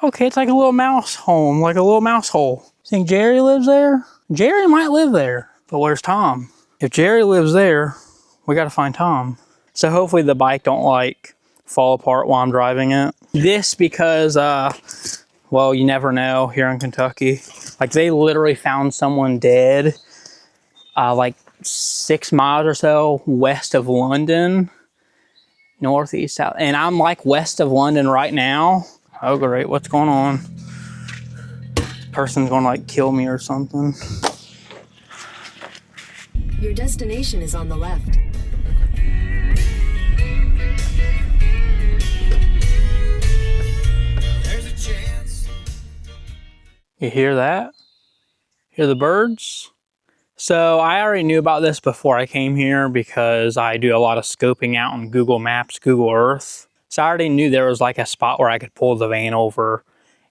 Okay, it's like a little mouse home, like a little mouse hole. Think Jerry lives there? Jerry might live there, but where's Tom? If Jerry lives there, we gotta find Tom. So hopefully the bike don't like fall apart while I'm driving it. This because, well, you never know here in Kentucky. Like they literally found someone dead, like 6 miles or so west of London, northeast, south. And I'm like west of London right now. Oh great, what's going on? Person's gonna like kill me or something. Your destination is on the left. There's a chance. You hear that? Hear the birds? So I already knew about this before I came here because I do a lot of scoping out on Google Maps, Google Earth. So I already knew there was like a spot where I could pull the van over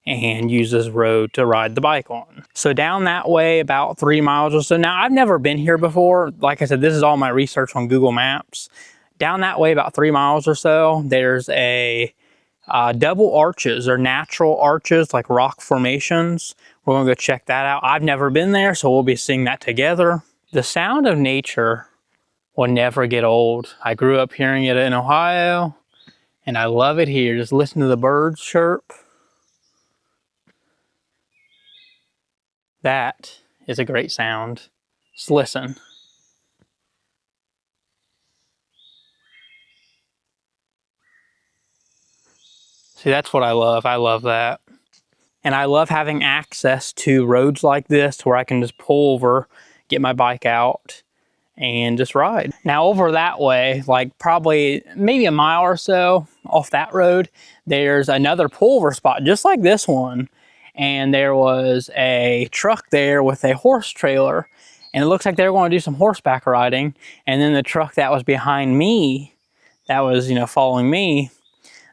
and use this road to ride the bike on. So down that way about 3 miles or so. Now I've never been here before. Like I said, this is all my research on Google Maps. Down that way about 3 miles or so, there's a double arches or natural arches, like rock formations. We're gonna go check that out. I've never been there, so we'll be seeing that together. The sound of nature will never get old. I grew up hearing it in Ohio, and I love it here. Just listen to the birds chirp. That is a great sound. Just listen. See, that's what I love. I love that. And I love having access to roads like this to where I can just pull over, get my bike out, and just ride. Now over that way, like probably maybe a mile or so off that road, there's another pullover spot just like this one. And there was a truck there with a horse trailer, and it looks like they were going to do some horseback riding. And then the truck that was behind me, that was, you know, following me,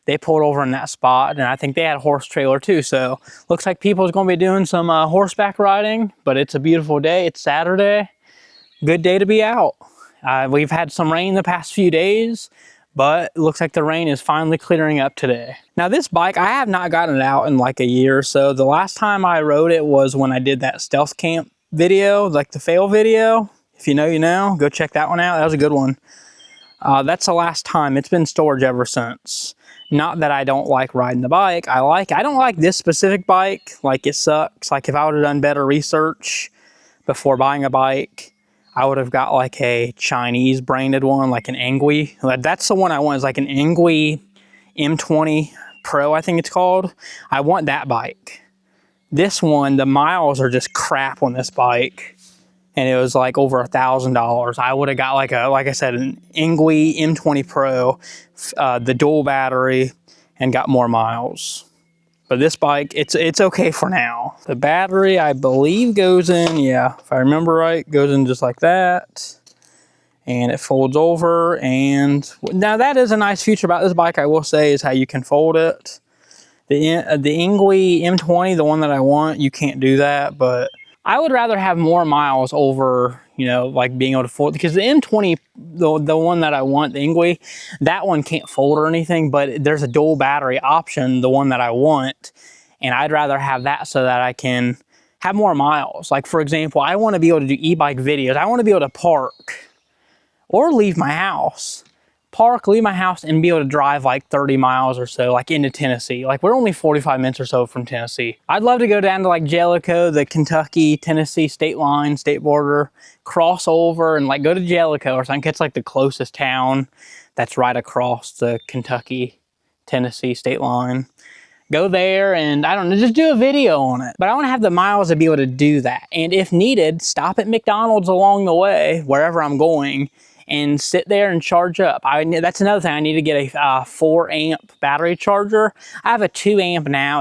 they pulled over in that spot, and I think they had a horse trailer too. So looks like people's going to be doing some horseback riding, but it's a beautiful day. It's Saturday. Good day to be out. We've had some rain the past few days, but it looks like the rain is finally clearing up today. Now this bike, I have not gotten it out in like a year or so. The last time I rode it was when I did that stealth camp video, like the fail video. If you know, you know, go check that one out. That was a good one. That's the last time. It's been storage ever since. Not that I don't like riding the bike. I don't like this specific bike. Like it sucks. Like if I would have done better research before buying a bike, I would have got like a Chinese branded one, like an Engwe. That's the one I want, is like an Engwe M20 Pro, I think it's called. I want that bike. This one, the miles are just crap on this bike. And it was like over $1,000. I would have got like I said, an Engwe M20 Pro, the dual battery, and got more miles. But this bike, it's okay for now. The battery, I believe, goes in, yeah, if I remember right, goes in just like that. And it folds over. And now that is a nice feature about this bike, I will say, is how you can fold it. The Engwe M20, the one that I want, you can't do that, but I would rather have more miles over, you know, like being able to fold, because the M20, the one that I want, the Engwe, that one can't fold or anything, but there's a dual battery option, the one that I want, and I'd rather have that so that I can have more miles. Like for example, I want to be able to do e-bike videos. I want to be able to park or leave my house. Park, leave my house, and be able to drive like 30 miles or so, like into Tennessee. Like we're only 45 minutes or so from Tennessee. I'd love to go down to like Jellicoe, the Kentucky, Tennessee state line, state border, cross over and like go to Jellicoe or something. It's like the closest town that's right across the Kentucky, Tennessee state line. Go there and I don't know, just do a video on it. But I want to have the miles to be able to do that. And if needed, stop at McDonald's along the way, wherever I'm going, and sit there and charge up. That's another thing. I need to get a 4 amp battery charger. I have a 2 amp now.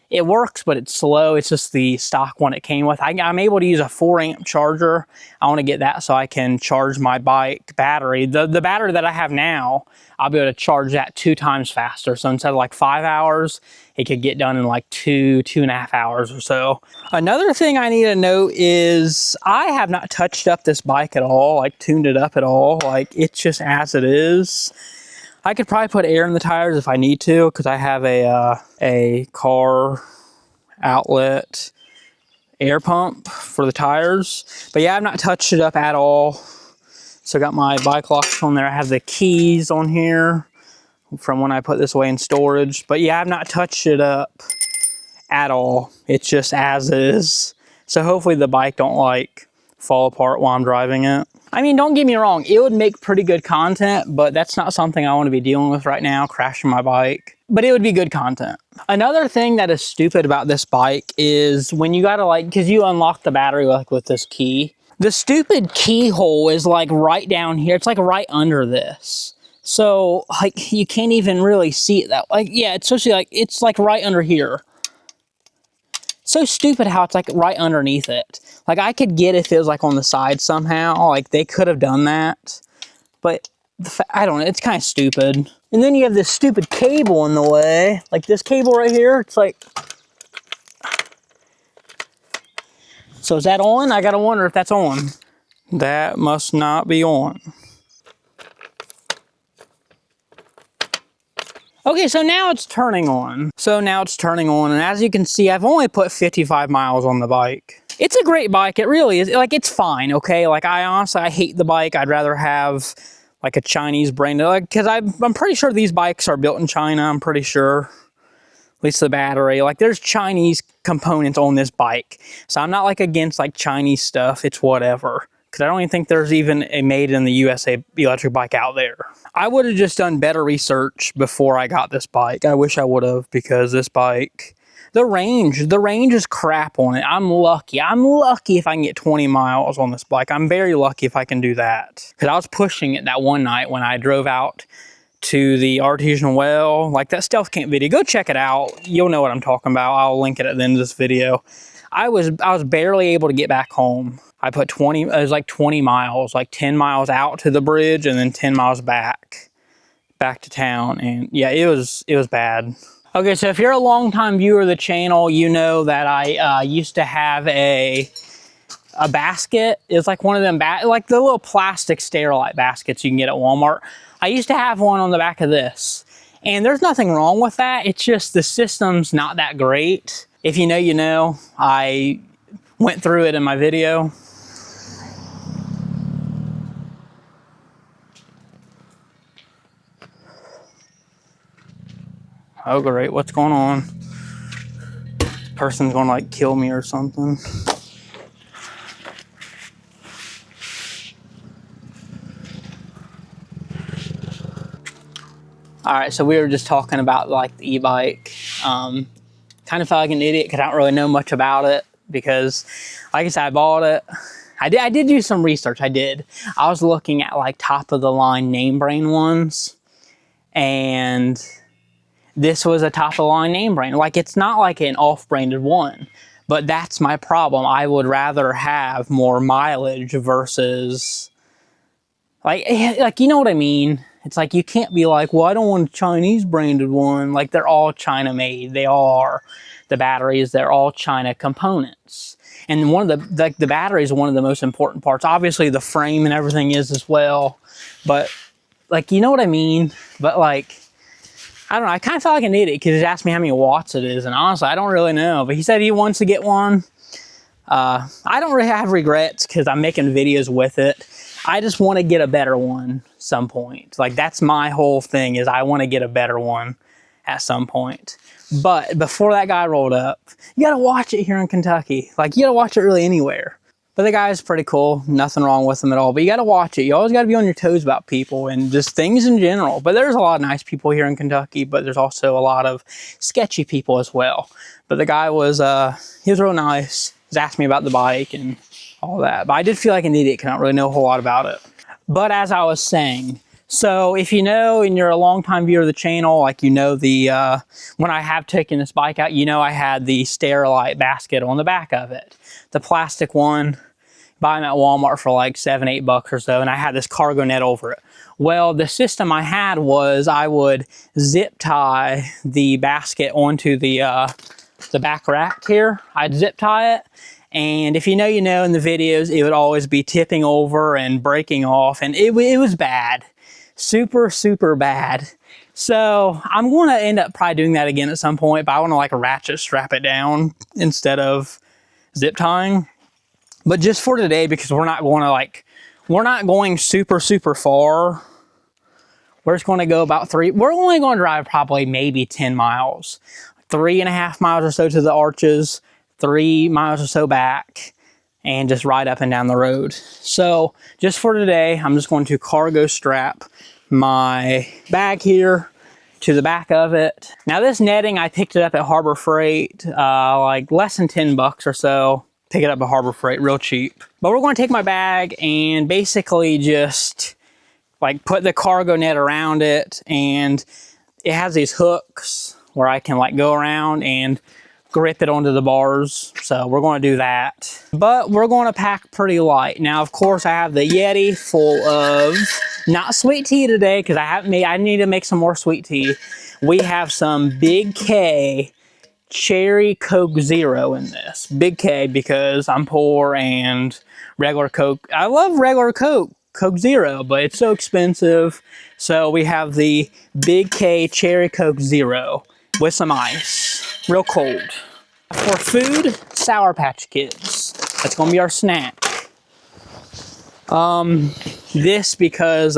It works, but it's slow. It's just the stock one it came with. I'm able to use a 4 amp charger. I want to get that so I can charge my bike battery. The battery that I have now, I'll be able to charge that 2 times faster. So instead of like 5 hours, it could get done in like 2.5 hours or so. Another thing I need to note is I have not touched up this bike at all, like tuned it up at all. Like it's just as it is. I could probably put air in the tires if I need to, because I have a car outlet air pump for the tires. But yeah, I've not touched it up at all. So I got my bike locks on there. I have the keys on here from when I put this away in storage. But yeah, I've not touched it up at all. It's just as is. So hopefully the bike don't like fall apart while I'm driving it. I mean, don't get me wrong, it would make pretty good content, but that's not something I want to be dealing with right now, crashing my bike. But it would be good content. Another thing that is stupid about this bike is when you gotta like, cause you unlock the battery like with this key. The stupid keyhole is like right down here. It's like right under this. So like you can't even really see it that, like, yeah, it's especially like, it's like right under here. So stupid how it's like right underneath it. Like I could get if it was like on the side somehow, like they could have done that, but I don't know, it's kind of stupid. And then you have this stupid cable in the way, like this cable right here, it's like, so is that on? I gotta wonder if that's on. That must not be on. Okay, so now it's turning on. And as you can see, I've only put 55 miles on the bike. It's a great bike, it really is. Like, it's fine, okay? Like, I hate the bike. I'd rather have, like, a Chinese brand. Like, because I'm pretty sure these bikes are built in China, I'm pretty sure. At least the battery. Like, there's Chinese components on this bike. So I'm not, like, against, like, Chinese stuff. It's whatever. Because I don't even think there's even a made in the USA electric bike out there. I would have just done better research before I got this bike. I wish I would have, because this bike, the range is crap on it. I'm lucky if I can get 20 miles on this bike. I'm very lucky if I can do that. Because I was pushing it that one night when I drove out to the artesian well, like that stealth camp video. Go check it out. You'll know what I'm talking about. I'll link it at the end of this video. I was barely able to get back home. I put it was like 20 miles, like 10 miles out to the bridge and then 10 miles back to town. And yeah, it was bad. Okay, so if you're a longtime viewer of the channel, you know that I used to have a basket. It's like one of them, like the little plastic Sterilite baskets you can get at Walmart. I used to have one on the back of this. And there's nothing wrong with that. It's just the system's not that great. If you know, you know. I went through it in my video. Oh great, what's going on? Person's gonna like kill me or something. All right, so we were just talking about like the e-bike. Kind of felt like an idiot because I don't really know much about it because, like I said, I bought it. I did do some research, I did. I was looking at like top of the line name brand ones, and this was a top of the line name brand. Like, it's not like an off-branded one, but that's my problem. I would rather have more mileage versus like, you know what I mean? It's like, you can't be like, well, I don't want a Chinese branded one. Like, they're all China made. They all are. The batteries, they're all China components. And one of the, like, the battery is one of the most important parts. Obviously the frame and everything is as well, but like, you know what I mean? But like, I don't know, I kind of felt like an idiot because he asked me how many watts it is, and honestly, I don't really know. But he said he wants to get one. I don't really have regrets because I'm making videos with it. I just want to get a better one some point. Like, that's my whole thing, is I want to get a better one at some point. But before that guy rolled up, you got to watch it here in Kentucky. Like, you got to watch it really anywhere. But the guy's pretty cool. Nothing wrong with him at all. But you got to watch it. You always got to be on your toes about people and just things in general. But there's a lot of nice people here in Kentucky, but there's also a lot of sketchy people as well. But the guy was, he was real nice. He was asking me about the bike and all that. But I did feel like an idiot because I don't really know a whole lot about it. But as I was saying, so if you know, and you're a longtime viewer of the channel, like, you know, the when I have taken this bike out, you know, I had the Sterilite basket on the back of it. The plastic one, buy them at Walmart for like $7, $8 or so, and I had this cargo net over it. Well, the system I had was I would zip tie the basket onto the back rack here. I'd zip tie it, and if you know, you know, in the videos, it would always be tipping over and breaking off, and it was bad. Super, super bad. So I'm going to end up probably doing that again at some point, but I want to like ratchet strap it down instead of zip tying. But just for today, because we're not going super, super far. We're just going to go about we're only going to drive probably maybe 10 miles. 3.5 miles or so to the arches, 3 miles or so back, and just ride up and down the road. So just for today, I'm just going to cargo strap my bag here to the back of it. Now this netting, I picked it up at Harbor Freight, like less than 10 bucks or so. Pick it up at Harbor Freight, real cheap. But we're going to take my bag and basically just like put the cargo net around it, and it has these hooks where I can like go around and grip it onto the bars. So we're going to do that. But we're going to pack pretty light. Now, of course, I have the Yeti full of not sweet tea today because I need to make some more sweet tea. We have some Big K Cherry Coke Zero in this. Big K because I'm poor and regular Coke. I love regular Coke Zero, but it's so expensive. So we have the Big K Cherry Coke Zero with some ice, real cold. For food, Sour Patch Kids. That's gonna be our snack. This because,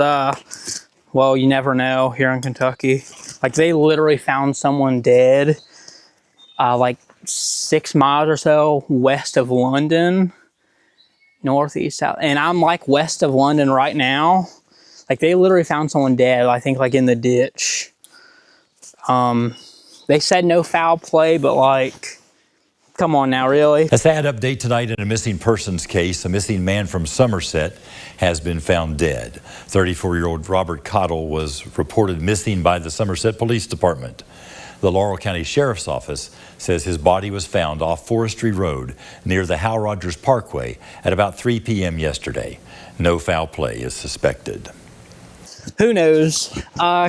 well, you never know here in Kentucky. Like they literally found someone dead, like 6 miles or so west of London. Northeast, south, and I'm like west of London right now. Like they literally found someone dead, I think like in the ditch. They said no foul play, but like, come on now, really? A sad update tonight in a missing persons case. A missing man from Somerset has been found dead. 34-year-old Robert Cottle was reported missing by the Somerset Police Department. The Laurel County Sheriff's Office says his body was found off Forestry Road near the Hal Rogers Parkway at about 3 p.m. yesterday. No foul play is suspected. Who knows?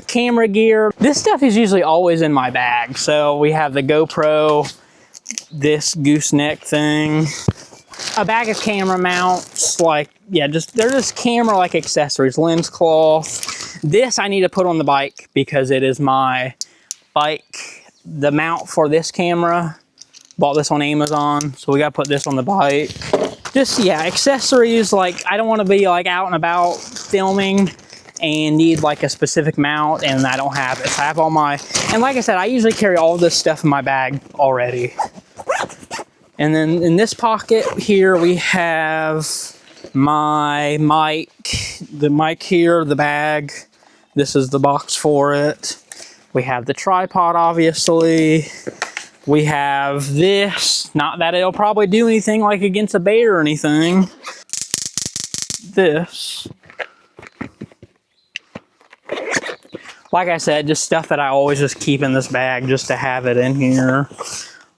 Camera gear. This stuff is usually always in my bag. So we have the GoPro, this gooseneck thing, a bag of camera mounts, like, yeah, they're just camera like accessories, lens cloth. This I need to put on the bike because it is my bike. The mount for this camera, bought this on Amazon, so we gotta put this on the bike. Just, yeah, accessories. Like I don't want to be like out and about filming and need like a specific mount and I don't have it. So I have all my, and like I said, I usually carry all this stuff in my bag already. And then in this pocket here we have my mic, the mic here, the bag. This is the box for it. We have the tripod, obviously. We have this, not that it'll probably do anything like against a bear or anything. This. Like I said, just stuff that I always just keep in this bag just to have it in here.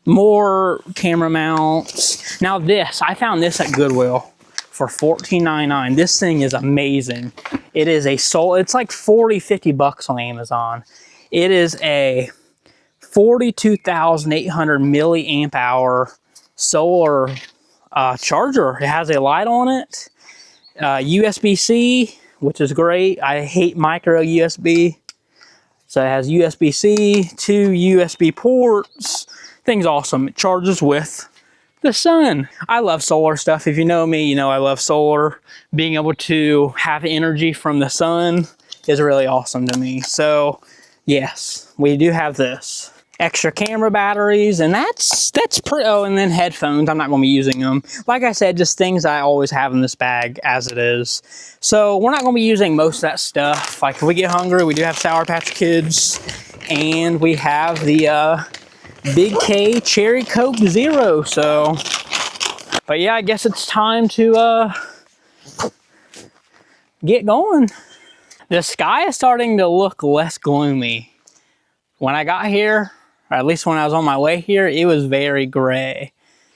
More camera mounts. Now this, I found this at Goodwill for $14.99. This thing is amazing. It is a it's like 40-50 bucks on Amazon. It is a 42,800 milliamp hour solar charger. It has a light on it, USB-C, which is great. I hate micro USB. So it has USB-C, 2 USB ports. Thing's awesome. It charges with the sun. I love solar stuff. If you know me, you know I love solar. Being able to have energy from the sun is really awesome to me. So yes, we do have this. Extra camera batteries, and that's pretty, oh, and then headphones. I'm not gonna be using them. Like I said, just things I always have in this bag as it is. So we're not gonna be using most of that stuff. Like if we get hungry, we do have Sour Patch Kids, and we have the Big K Cherry Coke Zero. So, but yeah, I guess it's time to get going. The sky is starting to look less gloomy. When I got here, or at least when I was on my way here, it was very gray.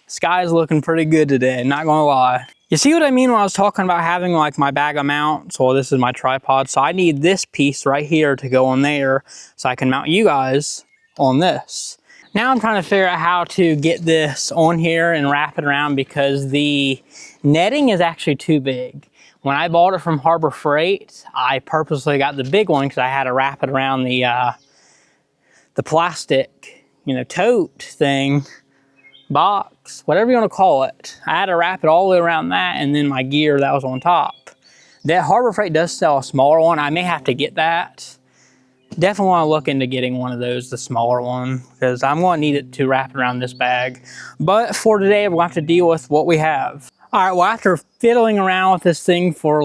The sky is looking pretty good today, not gonna lie. You see what I mean when I was talking about having like my bag of mounts? Well, this is my tripod, so I need this piece right here to go on there so I can mount you guys on this. Now I'm trying to figure out how to get this on here and wrap it around because the netting is actually too big. When I bought it from Harbor Freight, I purposely got the big one because I had to wrap it around the plastic, tote thing, box, whatever you want to call it. I had to wrap it all the way around that, and then my gear that was on top. That Harbor Freight does sell a smaller one. I may have to get that. Definitely want to look into getting one of those, the smaller one, because I'm going to need it to wrap it around this bag. But for today, we'll have to deal with what we have. All right, well, after fiddling around with this thing for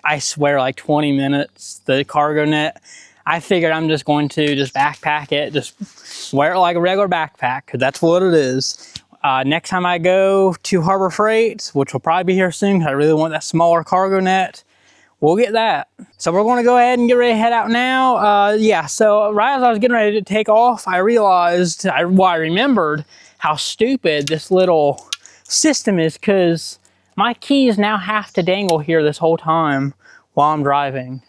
I swear, 20 minutes, the cargo net, I figured I'm just going to just backpack it, just wear it like a regular backpack, because that's what it is. Next time I go to Harbor Freight, which will probably be here soon, because I really want that smaller cargo net, we'll get that. So we're going to go ahead and get ready to head out now. Yeah, so right as I was getting ready to take off, I realized, I remembered how stupid this little system is, because my keys now have to dangle here this whole time while I'm driving.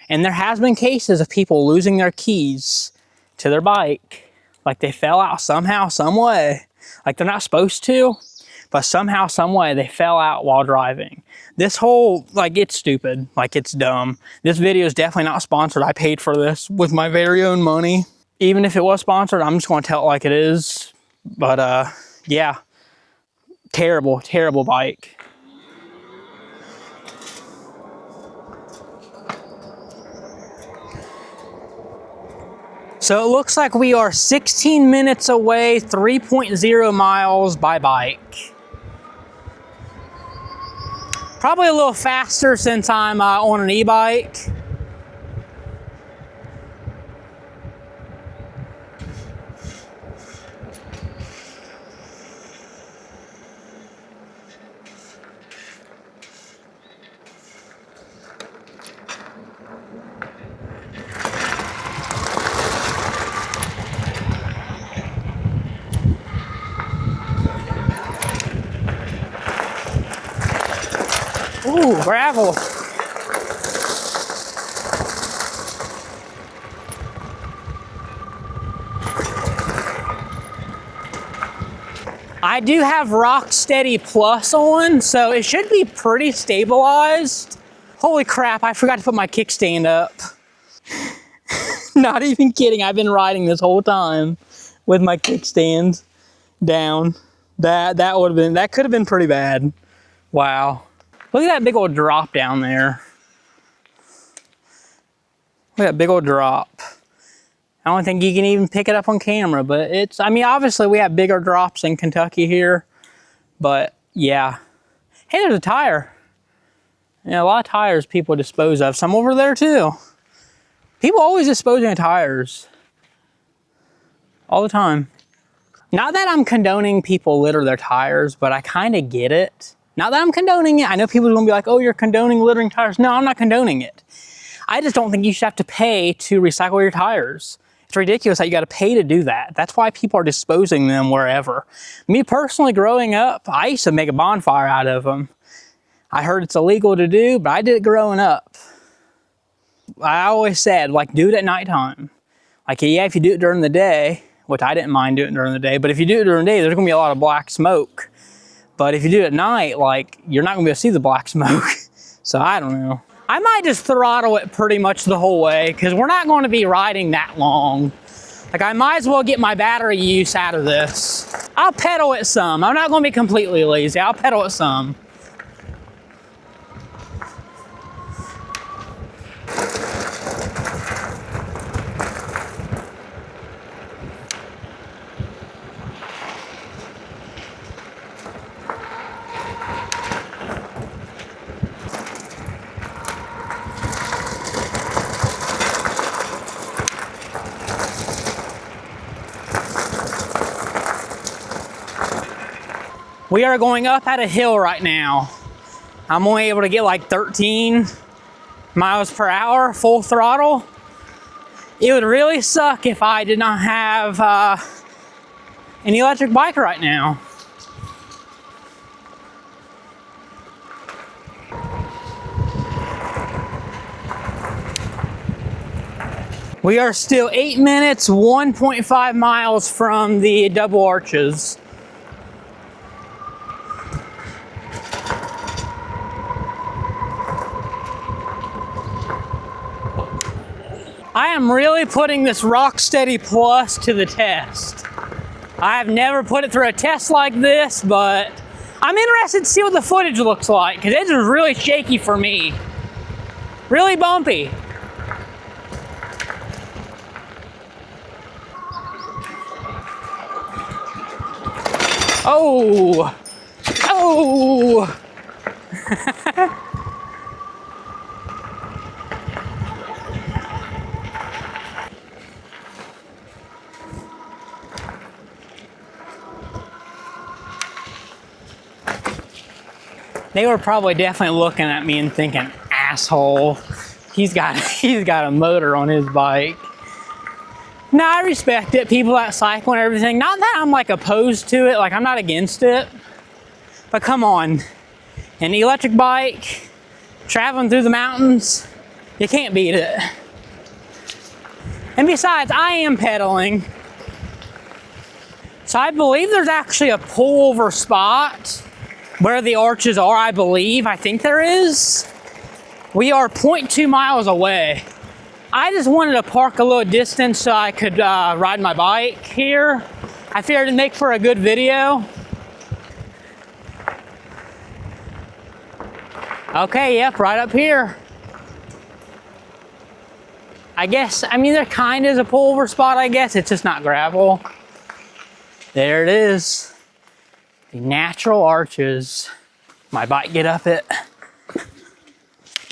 And there has been cases of people losing their keys to their bike. Like they fell out somehow, some way. Like they're not supposed to, but somehow, some way they fell out while driving. This whole, it's stupid, it's dumb. This video is definitely not sponsored. I paid for this with my very own money. Even if it was sponsored, I'm just gonna tell it like it is. But yeah, terrible, terrible bike. So it looks like we are 16 minutes away, 3.0 miles by bike. Probably a little faster since I'm on an e-bike. Ooh, gravel. I do have Rocksteady Plus on, so it should be pretty stabilized. Holy crap, I forgot to put my kickstand up. Not even kidding, I've been riding this whole time with my kickstand down. That could have been pretty bad. Wow. Look at that big old drop down there. Look at that big old drop. I don't think you can even pick it up on camera, but obviously we have bigger drops in Kentucky here, but yeah. Hey, there's a tire. Yeah, a lot of tires people dispose of. Some over there too. People always disposing of tires. All the time. Not that I'm condoning people litter their tires, but I kind of get it. Not that I'm condoning it. I know people are gonna be like, oh, you're condoning littering tires. No, I'm not condoning it. I just don't think you should have to pay to recycle your tires. It's ridiculous that you gotta pay to do that. That's why people are disposing them wherever. Me personally, growing up, I used to make a bonfire out of them. I heard it's illegal to do, but I did it growing up. I always said, do it at nighttime. Yeah, if you do it during the day, which I didn't mind doing during the day, but if you do it during the day, there's gonna be a lot of black smoke. But if you do it at night, you're not gonna be able to see the black smoke. So I don't know. I might just throttle it pretty much the whole way, because we're not going to be riding that long. I might as well get my battery use out of this. I'll pedal it some. I'm not going to be completely lazy. I'll pedal it some. We are going up at a hill right now. I'm only able to get 13 miles per hour, full throttle. It would really suck if I did not have an electric bike right now. We are still 8 minutes, 1.5 miles from the double arches. I am really putting this Rocksteady Plus to the test. I have never put it through a test like this, but I'm interested to see what the footage looks like, because it's really shaky for me. Really bumpy. Oh! Oh! They were probably definitely looking at me and thinking, asshole, he's got a motor on his bike. Now I respect it, people that cycle and everything. Not that I'm like opposed to it, like I'm not against it. But come on, an electric bike, traveling through the mountains, you can't beat it. And besides, I am pedaling. So I believe there's actually a pullover spot where the arches are, I believe. I think there is. We are 0.2 miles away. I just wanted to park a little distance so I could ride my bike here. I figured it'd make for a good video. Okay, yep, right up here. I guess, I mean, there kind of is a pullover spot, I guess. It's just not gravel. There it is. The natural arches. My bike get up it?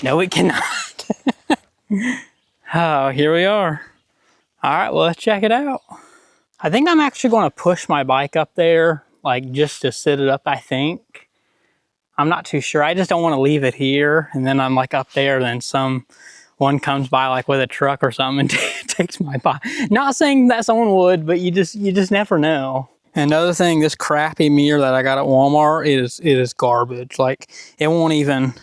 No, it cannot. Oh, here we are. All right, well, let's check it out. I think I'm actually going to push my bike up there, like just to sit it up, I think. I'm not too sure. I just don't want to leave it here. And then I'm like up there, then someone comes by like with a truck or something and takes my bike. Not saying that someone would, but you just never know. Another thing, this crappy mirror that I got at Walmart, it is garbage. Like it won't even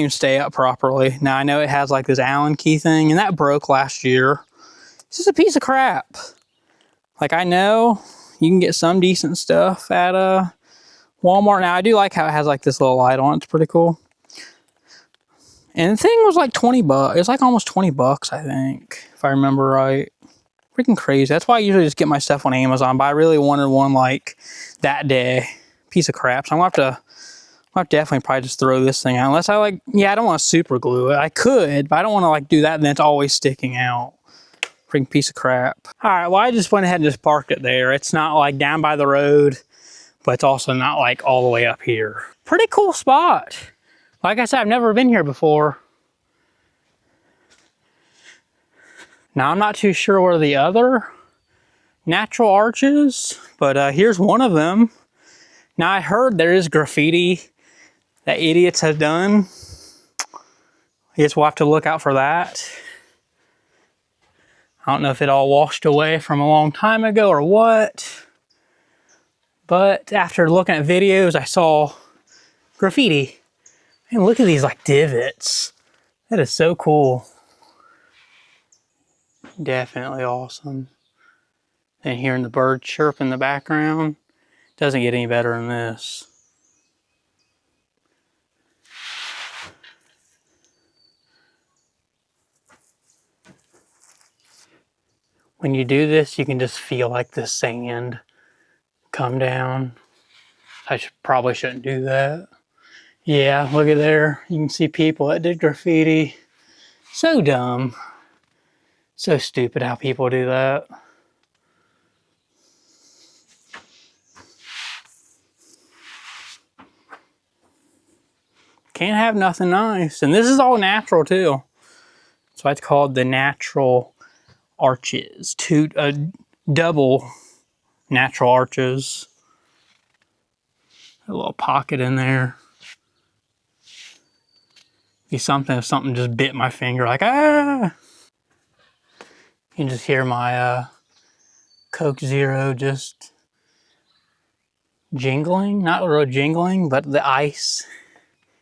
stay up properly. Now I know it has like this Allen key thing, and that broke last year. It's just a piece of crap. Like I know you can get some decent stuff at Walmart. Now I do like how it has like this little light on it. It's pretty cool. And the thing was like 20 bucks. It's like almost 20 bucks, I think, if I remember right. Freaking crazy. That's why I usually just get my stuff on Amazon, but I really wanted one like that day. Piece of crap. So I'm gonna have to definitely probably just throw this thing out. Unless I like, yeah, I don't want to super glue it. I could, but I don't want to like do that and then it's always sticking out. Freaking piece of crap. All right, well, I just went ahead and just parked it there. It's not like down by the road, but it's also not like all the way up here. Pretty cool spot. Like I said, I've never been here before. Now, I'm not too sure where the other natural arches, but here's one of them. Now, I heard there is graffiti that idiots have done. I guess we'll have to look out for that. I don't know if it all washed away from a long time ago or what, but after looking at videos, I saw graffiti. And look at these like divots. That is so cool. Definitely awesome. And hearing the bird chirp in the background, doesn't get any better than this. When you do this, you can just feel like the sand come down. I probably shouldn't do that. Yeah, look at there. You can see people that did graffiti. So dumb. So stupid how people do that. Can't have nothing nice. And this is all natural too. So it's called the natural arches. Double natural arches. A little pocket in there. Be something if something just bit my finger, like ah. You can just hear my Coke Zero just jingling. Not real jingling, but the ice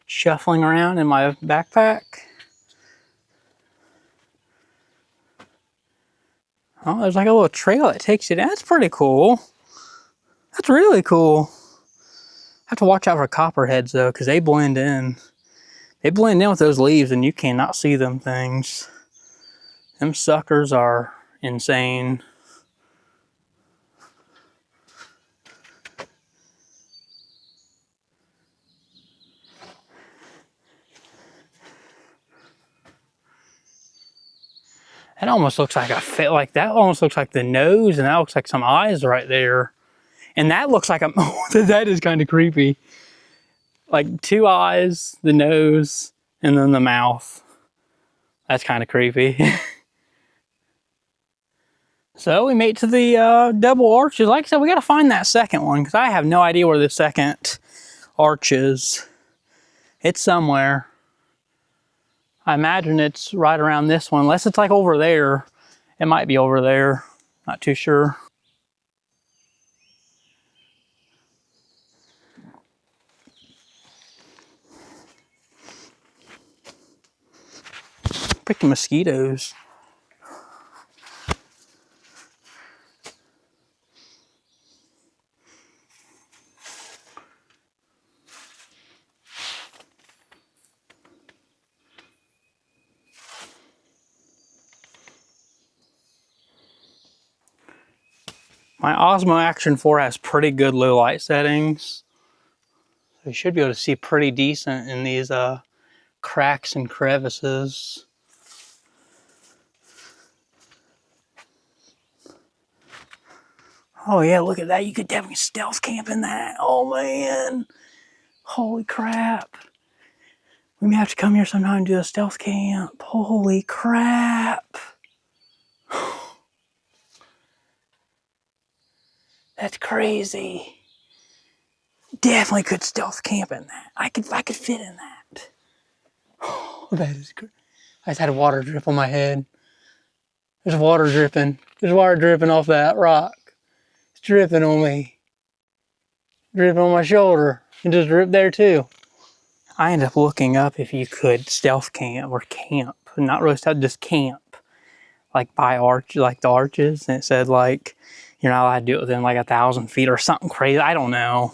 shuffling around in my backpack. Oh, there's like a little trail that takes you down. That's pretty cool. That's really cool. I have to watch out for copperheads though, because they blend in. They blend in with those leaves and you cannot see them things. Them suckers are insane. That almost looks like a fit, like that almost looks like the nose, and that looks like some eyes right there. And that looks like a, that is kind of creepy. Like 2 eyes, the nose, and then the mouth. That's kind of creepy. So we made it to the double arches. Like I said, we got to find that second one because I have no idea where the second arch is. It's somewhere. I imagine it's right around this one, unless it's like over there. It might be over there. Not too sure. Freaking mosquitoes. My Osmo Action 4 has pretty good low light settings. So you should be able to see pretty decent in these cracks and crevices. Oh yeah, look at that. You could definitely stealth camp in that. Oh man. Holy crap. We may have to come here sometime and do a stealth camp. Holy crap. That's crazy. Definitely could stealth camp in that. I could fit in that. Oh, that is crazy. I just had water drip on my head. There's water dripping. There's water dripping off that rock. It's dripping on me. Dripping on my shoulder. It just dripped there too. I ended up looking up if you could stealth camp or camp. Not really stealth, just camp. Like by arch, like the arches. And it said like, you're not allowed to do it within like 1,000 feet or something crazy. I don't know.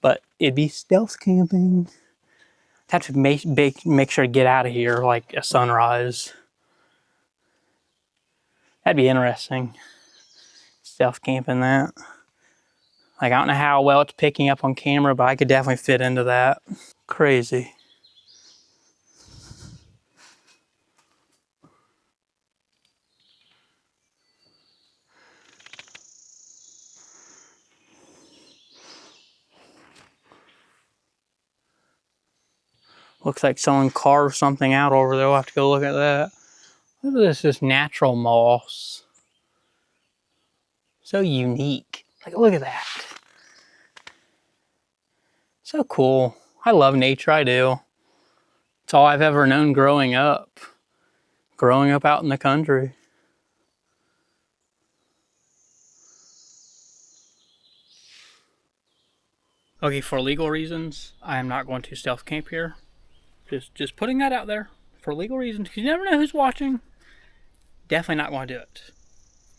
But it'd be stealth camping. I'd have to make sure to get out of here like a sunrise. That'd be interesting. Stealth camping that. Like I don't know how well it's picking up on camera, but I could definitely fit into that. Crazy. Looks like someone carved something out over there. We'll have to go look at that. Look at this natural moss. So unique. Like, look at that. So cool. I love nature, I do. It's all I've ever known growing up. Growing up out in the country. Okay, for legal reasons, I am not going to stealth camp here. Just putting that out there. For legal reasons, because you never know who's watching. Definitely not going to do it.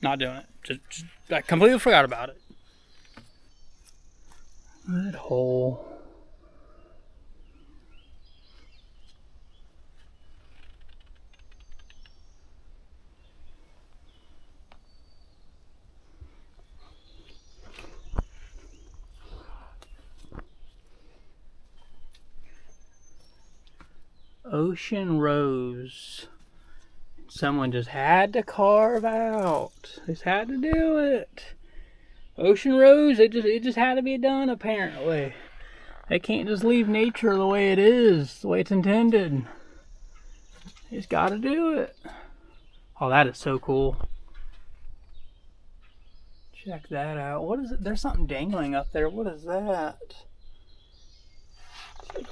Not doing it. Just I completely forgot about it. That hole. Ocean Rose. Someone just had to carve out. Just had to do it. Ocean Rose, it just had to be done apparently. They can't just leave nature the way it is, the way it's intended. They just gotta do it. Oh, that is so cool. Check that out. What is it? There's something dangling up there. What is that? It's like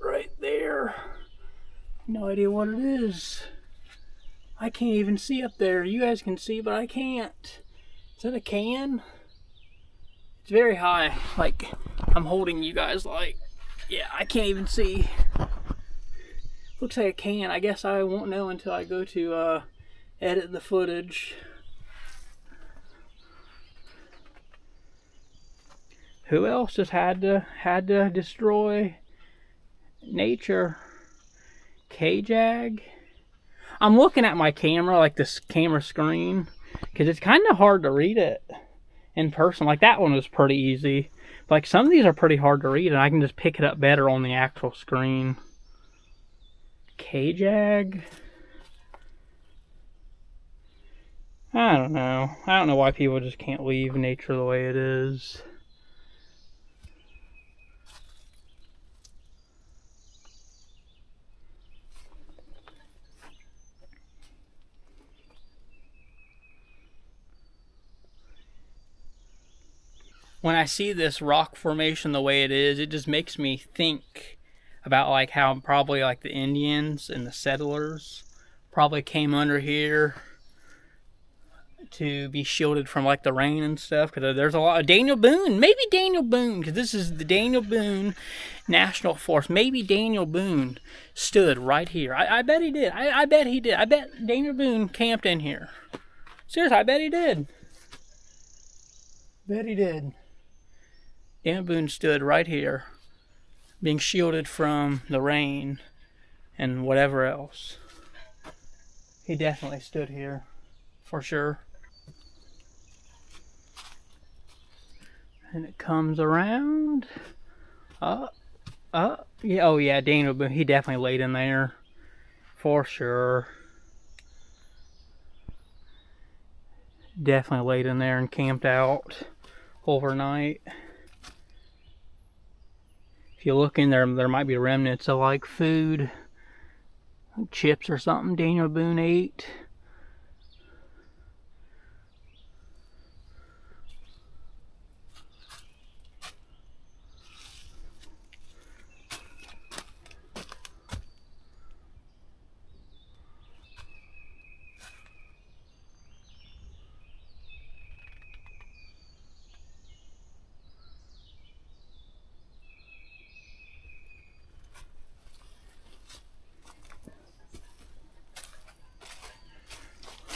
right there. No idea what it is. I can't even see up there. You guys can see, but I can't. Is that a can? It's very high. Like, I'm holding you guys like, yeah, I can't even see. Looks like a can. I guess I won't know until I go to edit the footage. Who else just had to destroy nature? K-Jag? I'm looking at my camera, like this camera screen, because it's kind of hard to read it in person. Like that one was pretty easy. But like some of these are pretty hard to read, and I can just pick it up better on the actual screen. K-Jag? I don't know. I don't know why people just can't leave nature the way it is. When I see this rock formation the way it is, it just makes me think about like how probably like the Indians and the settlers probably came under here to be shielded from like the rain and stuff, because there's a lot of Daniel Boone, maybe Daniel Boone, because this is the Daniel Boone National Forest. Maybe Daniel Boone stood right here. I bet he did. I bet he did. I bet Daniel Boone camped in here. Seriously, I bet he did. Bet he did. Daniel Boone stood right here, being shielded from the rain and whatever else. He definitely stood here, for sure. And it comes around. Yeah, oh yeah, Daniel Boone, he definitely laid in there, for sure. Definitely laid in there and camped out overnight. If you look in there, there might be remnants of like food, like chips or something Daniel Boone ate.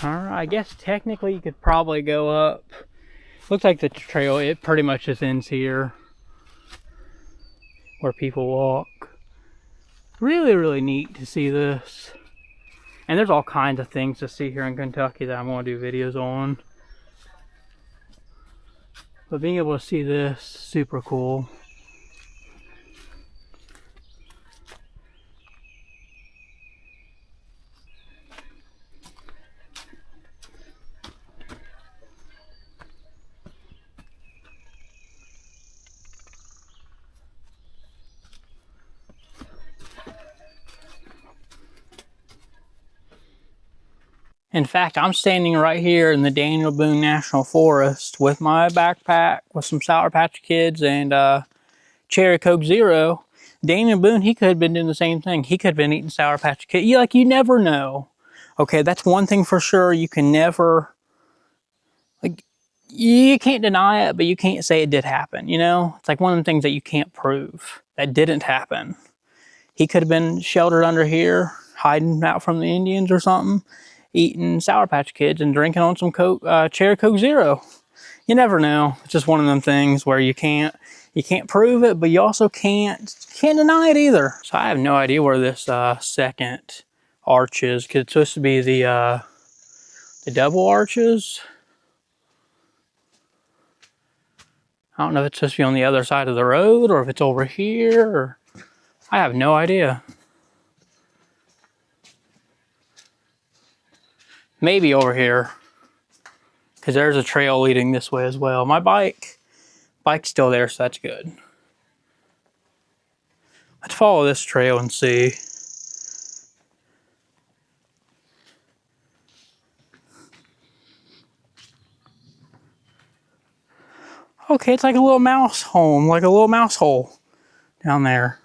Alright, I guess technically you could probably go up. Looks like the trail, it pretty much just ends here where people walk. Really, really neat to see this. And there's all kinds of things to see here in Kentucky that I'm going to do videos on. But being able to see this, super cool. In fact, I'm standing right here in the Daniel Boone National Forest with my backpack with some Sour Patch Kids and Cherry Coke Zero. Daniel Boone, he could have been doing the same thing. He could have been eating Sour Patch Kids. You never know. Okay, that's one thing for sure. You can never, like, you can't deny it, but you can't say it did happen, you know? It's like one of the things that you can't prove. That didn't happen. He could have been sheltered under here, hiding out from the Indians or something, eating Sour Patch Kids and drinking on some Coke, Cherry Coke Zero. You never know. It's just one of them things where you can't prove it, but you also can't deny it either. So I have no idea where this second arch is, because it's supposed to be the double arches. I don't know if it's supposed to be on the other side of the road or if it's over here. Or I have no idea. Maybe over here, because there's a trail leading this way as well. My bike's still there, so that's good. Let's follow this trail and see. Okay, it's like a little mouse home, like a little mouse hole down there.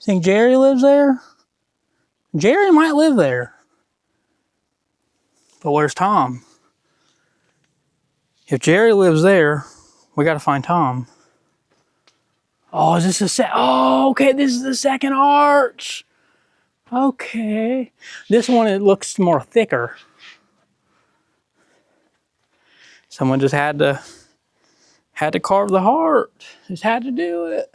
Think Jerry lives there? Jerry might live there. But where's Tom? If Jerry lives there, we gotta find Tom. Oh, is this oh, okay, this is the second arch. Okay. This one, it looks more thicker. Someone just had to carve the heart. Just had to do it.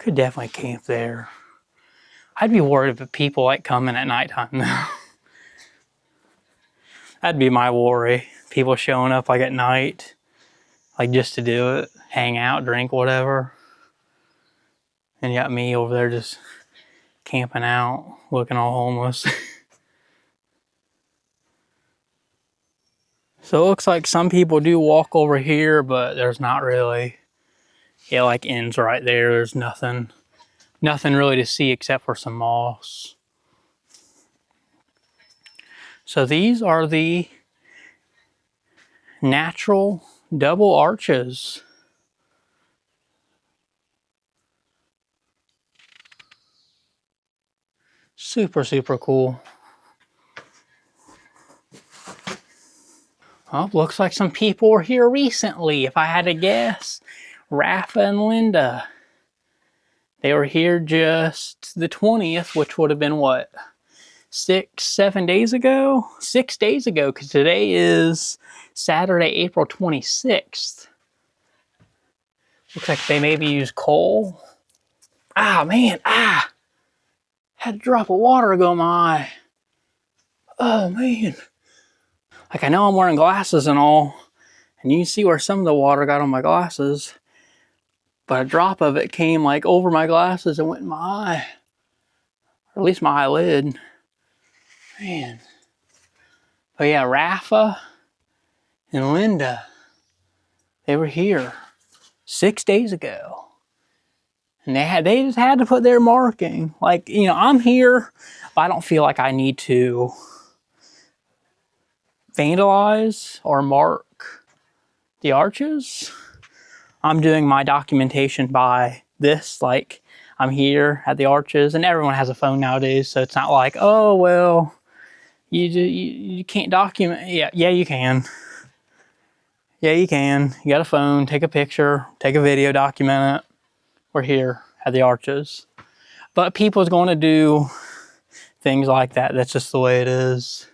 Could definitely camp there. I'd be worried if people like coming at nighttime though. That'd be my worry. People showing up like at night, like just to do it, hang out, drink, whatever. And you got me over there just camping out, looking all homeless. So it looks like some people do walk over here, but there's not really. It like ends right there. There's nothing really to see except for some moss. So these are the natural double arches. Super, super cool. Oh, looks like some people were here recently, if I had to guess. Rafa and Linda. They were here just the 20th, which would have been what? 7 days ago? 6 days ago, because today is Saturday, April 26th. Looks like they maybe used coal. Ah, man, had a drop of water go my eye. Oh, man. Like, I know I'm wearing glasses and all, and you can see where some of the water got on my glasses, but a drop of it came like over my glasses and went in my eye. Or at least my eyelid. Man. But yeah, Rafa and Linda, they were here 6 days ago. And they just had to put their marking. Like, you know, I'm here, but I don't feel like I need to vandalize or mark the arches. I'm doing my documentation by this, like I'm here at the arches, and everyone has a phone nowadays, so it's not like, oh, well, you can't document. Yeah, you can. Yeah, you can. You got a phone, take a picture, take a video, document it. We're here at the arches. But people's going to do things like that. That's just the way it is.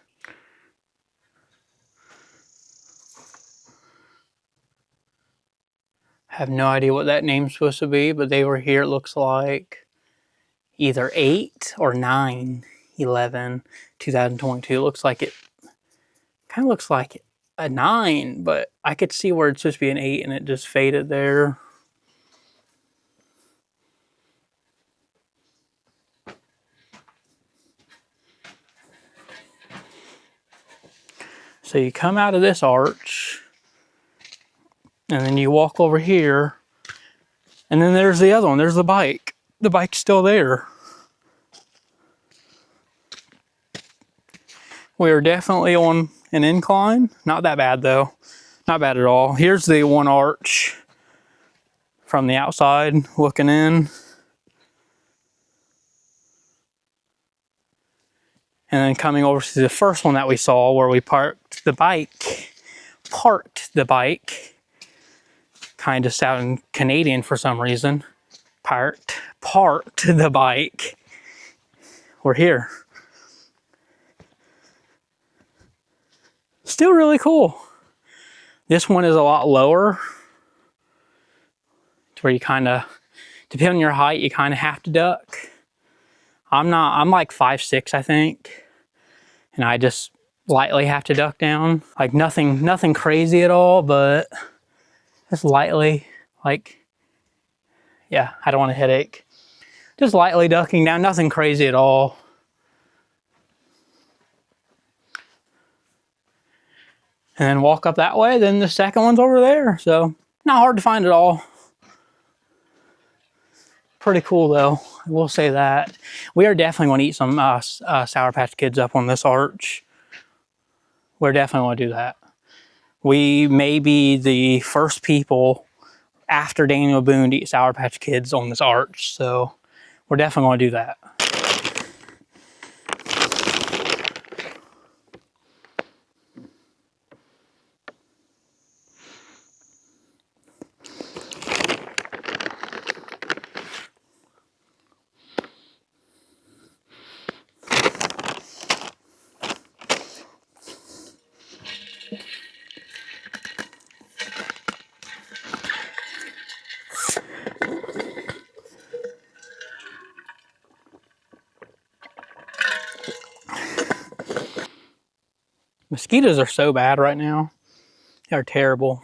I have no idea what that name's supposed to be, but they were here, it looks like, either 8 or 9/11/2022. It looks like it kind of looks like a 9, but I could see where it's supposed to be an 8 and it just faded there. So you come out of this arch, and then you walk over here, and then there's the other one. There's the bike. The bike's still there. We are definitely on an incline. Not that bad though. Not bad at all. Here's the one arch from the outside looking in. And then coming over to the first one that we saw where we parked the bike. Kind of sounding Canadian for some reason. Parked the bike. We're here. Still really cool. This one is a lot lower. To where you kind of, depending on your height, you kind of have to duck. I'm like 5'6", I think. And I just lightly have to duck down. Like nothing crazy at all, but just lightly, like, yeah, I don't want a headache. Just lightly ducking down, nothing crazy at all. And then walk up that way, then the second one's over there. So, not hard to find at all. Pretty cool though, I will say that. We are definitely going to eat some Sour Patch Kids up on this arch. We're definitely going to do that. We may be the first people after Daniel Boone to eat Sour Patch Kids on this arch, so we're definitely going to do that. Mosquitoes are so bad right now. They're terrible.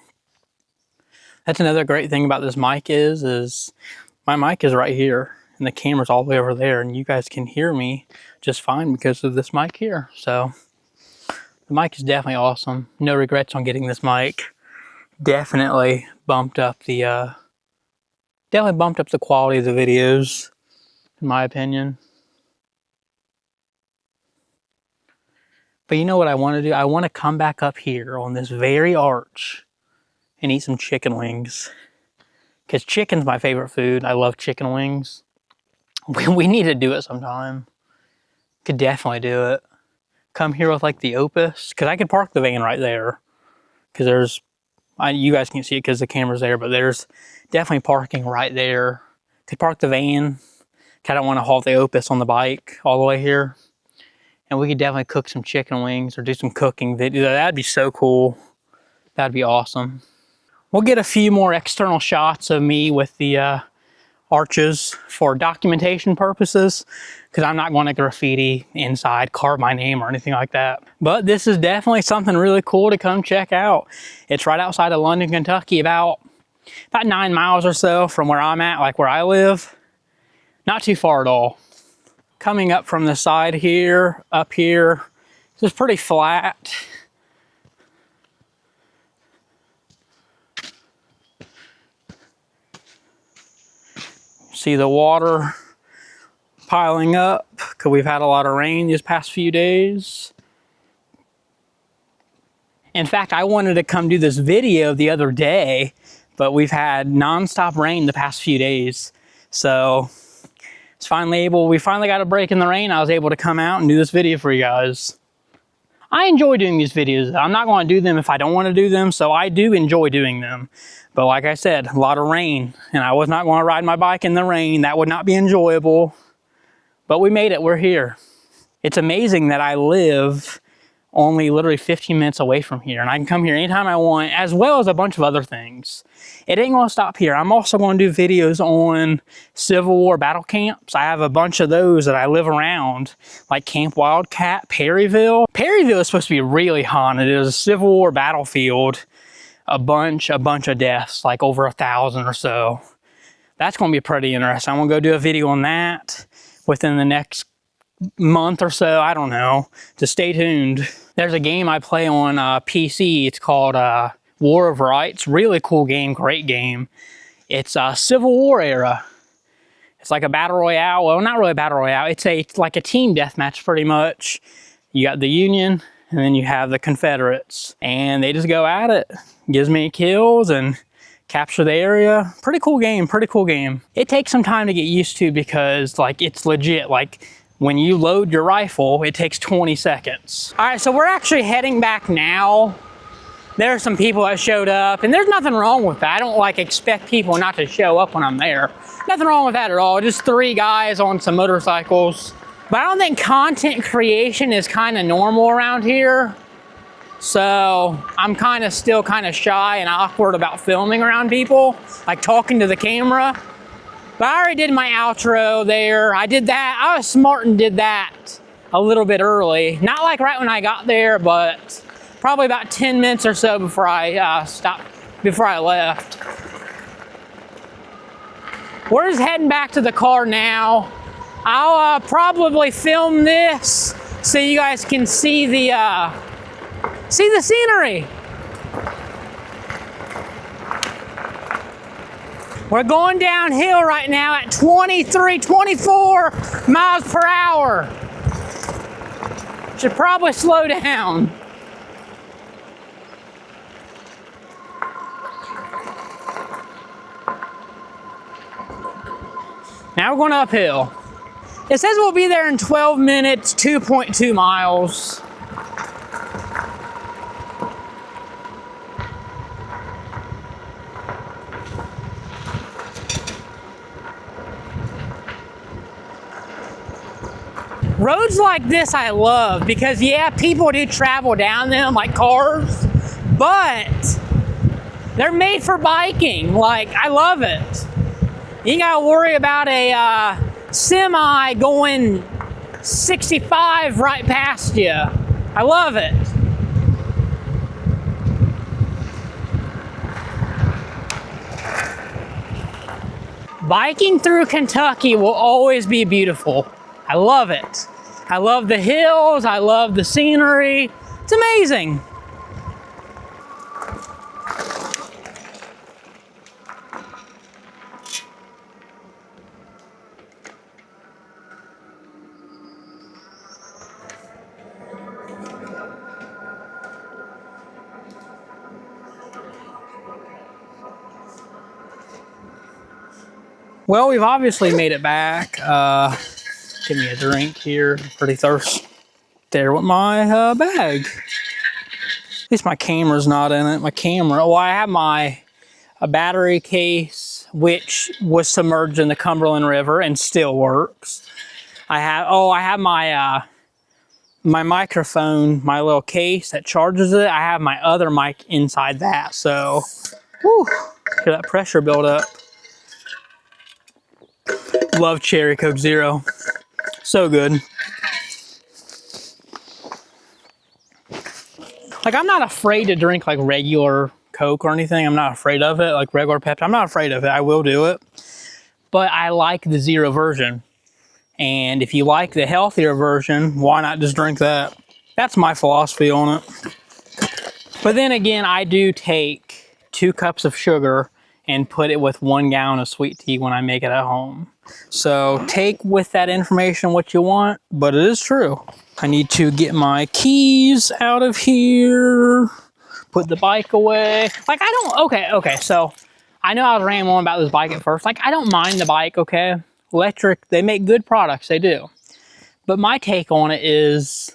That's another great thing about this mic is my mic is right here and the camera's all the way over there, and you guys can hear me just fine because of this mic here. So the mic is definitely awesome. No regrets on getting this mic. Definitely bumped up the quality of the videos, in my opinion. But you know what I want to do? I want to come back up here on this very arch and eat some chicken wings. Because chicken's my favorite food. I love chicken wings. We need to do it sometime. Could definitely do it. Come here with like the Opus. Because I could park the van right there. Because there's, you guys can't see it because the camera's there, but there's definitely parking right there. Could park the van. I don't want to haul the Opus on the bike all the way here. And we could definitely cook some chicken wings or do some cooking video. That'd be so cool. That'd be awesome. We'll get a few more external shots of me with the arches for documentation purposes, because I'm not going to graffiti inside, carve my name or anything like that. But this is definitely something really cool to come check out. It's right outside of London, Kentucky, about 9 miles or so from where I'm at, like where I live. Not too far at all. Coming up from the side here, up here, it's pretty flat. See the water piling up because we've had a lot of rain these past few days. In fact, I wanted to come do this video the other day, but we've had nonstop rain the past few days. So we finally got a break in the rain. I was able to come out and do this video for you guys. I enjoy doing these videos. I'm not going to do them if I don't want to do them, so I do enjoy doing them. But like I said, a lot of rain, and I was not going to ride my bike in the rain. That would not be enjoyable. But we made it. We're here. It's amazing that I live only literally 15 minutes away from here, and I can come here anytime I want, as well as a bunch of other things. It ain't going to stop here. I'm also going to do videos on Civil War battle camps. I have a bunch of those that I live around, like Camp Wildcat, Perryville. Perryville is supposed to be really haunted. It was a Civil War battlefield. A bunch of deaths, like over 1,000 or so. That's going to be pretty interesting. I'm going to go do a video on that within the next month or so. I don't know. Just stay tuned. There's a game I play on PC. It's called War of Rights. Really cool game, great game. It's Civil War era. It's like a battle royale. Well, not really a battle royale. It's like a team deathmatch pretty much. You got the Union, and then you have the Confederates. And they just go at it. Gives me kills and capture the area. Pretty cool game, pretty cool game. It takes some time to get used to because like it's legit. Like when you load your rifle, it takes 20 seconds. All right, so we're actually heading back now. There are some people that showed up, and there's nothing wrong with that. I don't like expect people not to show up when I'm there. Nothing wrong with that at all. Just 3 guys on some motorcycles. But I don't think content creation is kind of normal around here. So I'm still kind of shy and awkward about filming around people, like talking to the camera. But I already did my outro there. I did that. I was smart and did that a little bit early. Not like right when I got there, but probably about 10 minutes or so before I left. We're just heading back to the car now. I'll probably film this so you guys can see the scenery. We're going downhill right now at 24 miles per hour. Should probably slow down. Now we're going uphill. It says we'll be there in 12 minutes, 2.2 miles. Roads like this I love because, yeah, people do travel down them like cars, but they're made for biking. Like, I love it. You ain't gotta worry about a semi going 65 right past you. I love it. Biking through Kentucky will always be beautiful. I love it. I love the hills, I love the scenery. It's amazing. Well, we've obviously made it back. Give me a drink here. I'm pretty thirsty. There with my bag. At least my camera's not in it. My camera, well, I have a battery case, which was submerged in the Cumberland River and still works. I have my my microphone, my little case that charges it. I have my other mic inside that. So, whew, hear that pressure build up. Love Cherry Coke Zero. So good. Like, I'm not afraid to drink like regular Coke or anything. I'm not afraid of it, like regular Pepsi. I'm not afraid of it. I will do it. But I like the zero version. And if you like the healthier version, why not just drink that? That's my philosophy on it. But then again, I do take 2 cups of sugar and put it with 1 gallon of sweet tea when I make it at home. So take with that information what you want, but it is true. I need to get my keys out of here, put the bike away. Like, okay, so I know I was rambling about this bike at first. Like, I don't mind the bike, okay? Lectric, they make good products, they do. But my take on it is,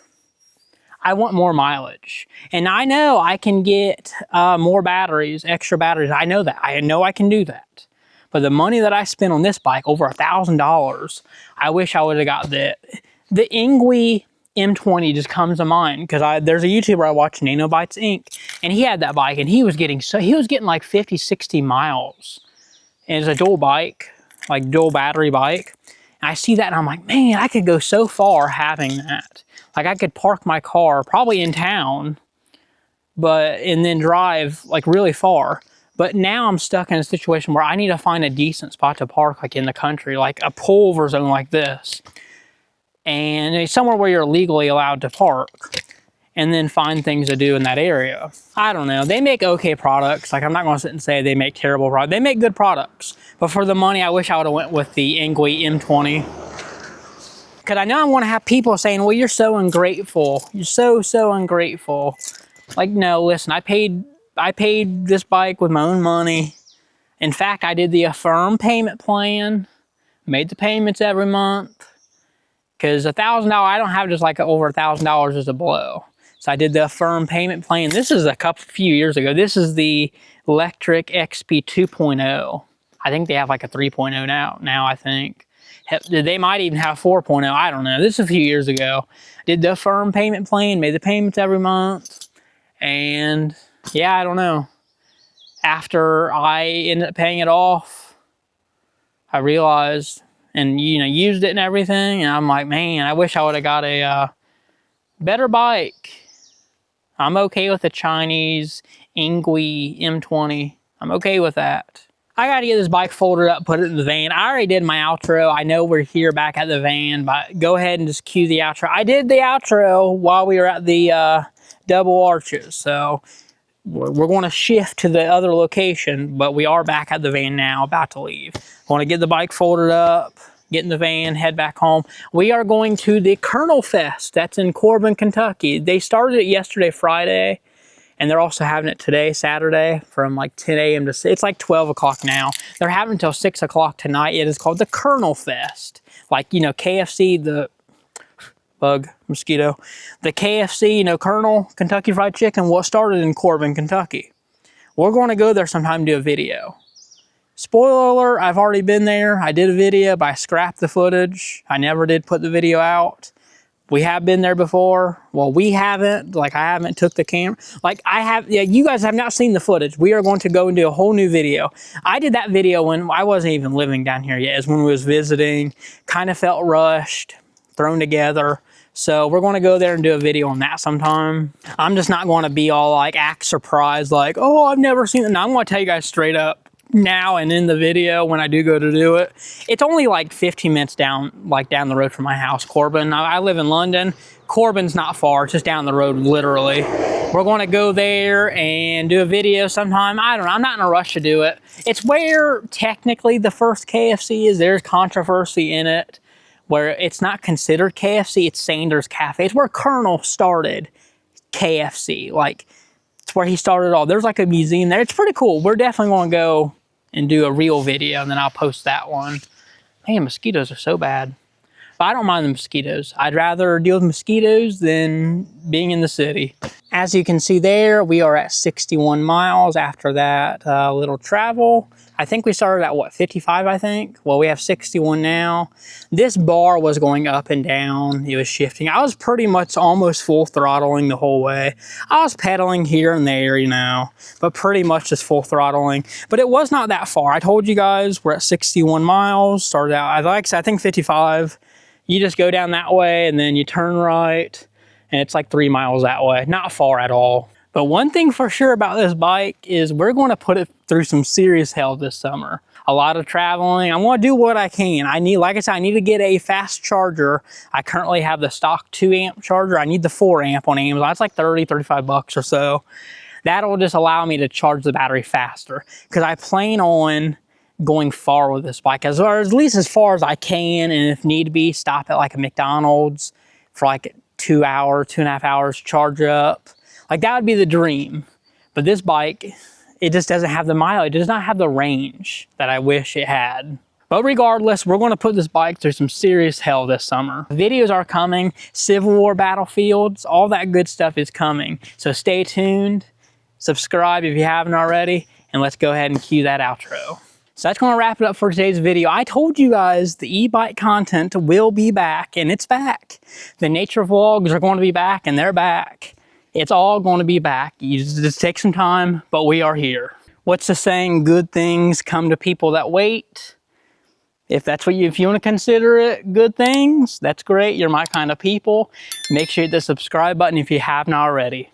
I want more mileage. And I know I can get more batteries, extra batteries. I know that. I know I can do that. But the money that I spent on this bike, over $1,000, I wish I would have got the Engwe M20 just comes to mind, because there's a YouTuber I watch, Nanobytes Inc., and he had that bike, and he was getting like 50, 60 miles. And it's a dual bike, like dual battery bike. And I see that and I'm like, man, I could go so far having that. Like, I could park my car probably in town, and then drive like really far. But now I'm stuck in a situation where I need to find a decent spot to park, like in the country, like a pullover zone like this. And it's somewhere where you're legally allowed to park, and then find things to do in that area. I don't know. They make okay products. Like, I'm not going to sit and say they make terrible products. They make good products. But for the money, I wish I would have went with the Engwe M20. Because I know I'm going to have people saying, well, you're so ungrateful. You're so ungrateful. Like, no, listen, I paid this bike with my own money. In fact, I did the Affirm payment plan, made the payments every month. Because $1,000, I don't have just like over $1,000 as a blow. So I did the Affirm payment plan. This is a few years ago. This is the Lectric XP 2.0. I think they have like a 3.0 now, I think. They might even have 4.0, I don't know. This is a few years ago. Did the Affirm payment plan, made the payments every month. And yeah, I don't know. After I ended up paying it off, I realized, and used it and everything, and I'm like, man, I wish I would have got a better bike. I'm okay with the Chinese Engwe M20. I'm okay with that. I got to get this bike folded up, put it in the van. I already did my outro. I know we're here back at the van, but go ahead and just cue the outro. I did the outro while we were at the double arches, so we're going to shift to the other location, but we are back at the van now, about to leave. I want to get the bike folded up, get in the van, head back home. We are going to the Colonel Fest. That's in Corbin, Kentucky. They started it yesterday, Friday, and they're also having it today, Saturday, from like 10 a.m. to, it's like 12 o'clock now. They're having until 6 o'clock tonight. It is called the Colonel Fest. Like, KFC, the mosquito. The KFC, Colonel Kentucky Fried Chicken, what started in Corbin, Kentucky. We're going to go there sometime to do a video. Spoiler alert, I've already been there. I did a video, but I scrapped the footage. I never did put the video out. We have been there before. Well, we haven't. Like, I haven't took the camera. Like, I have, yeah, you guys have not seen the footage. We are going to go and do a whole new video. I did that video when I wasn't even living down here yet. It's when we was visiting. Kind of felt rushed, thrown together. So we're going to go there and do a video on that sometime. I'm just not going to be all like act surprised, like, oh, I've never seen it. No, I'm going to tell you guys straight up. now and in the video when I do go to do it. It's only like 15 minutes down the road from my house, Corbin. I live in London. Corbin's not far, it's just down the road, literally. We're going to go there and do a video sometime. I don't know, I'm not in a rush to do it. It's where technically the first KFC is. There's controversy in it where it's not considered KFC, it's Sanders Cafe. It's where Colonel started KFC. Like, it's where he started it all. There's like a museum there. It's pretty cool. We're definitely going to go and do a real video, and then I'll post that one. Man, mosquitoes are so bad. But I don't mind the mosquitoes. I'd rather deal with mosquitoes than being in the city. As you can see there, we are at 61 miles after that little travel. I think we started at what, 55, I think? Well, we have 61 now. This bar was going up and down. It was shifting. I was pretty much almost full throttling the whole way. I was pedaling here and there, you know, but pretty much just full throttling. But it was not that far. I told you guys we're at 61 miles. Started out, like I said, I think 55. You just go down that way and then you turn right, and it's like 3 miles that way. Not far at all. But one thing for sure about this bike is we're going to put it through some serious hell this summer. A lot of traveling. I'm going to do what I can. Like I said, I need to get a fast charger. I currently have the stock 2 amp charger. I need the 4 amp on Amazon. It's like 30, 35 bucks or so. That'll just allow me to charge the battery faster, because I plan on going far with this bike, or at least as far as I can, and if need be, stop at like a McDonald's for like 2 hours, 2.5 hours, charge up. Like, that would be the dream. But this bike, it just doesn't have the mileage. It does not have the range that I wish it had. But regardless, we're going to put this bike through some serious hell this summer. Videos are coming, Civil War battlefields, all that good stuff is coming. So stay tuned, subscribe if you haven't already, and let's go ahead and cue that outro. So that's going to wrap it up for today's video. I told you guys the e-bike content will be back, and it's back. The nature vlogs are going to be back, and they're back. It's all going to be back. You just take some time, but we are here. What's the saying? Good things come to people that wait. If you want to consider it good things, that's great. You're my kind of people. Make sure you hit the subscribe button if you haven't already.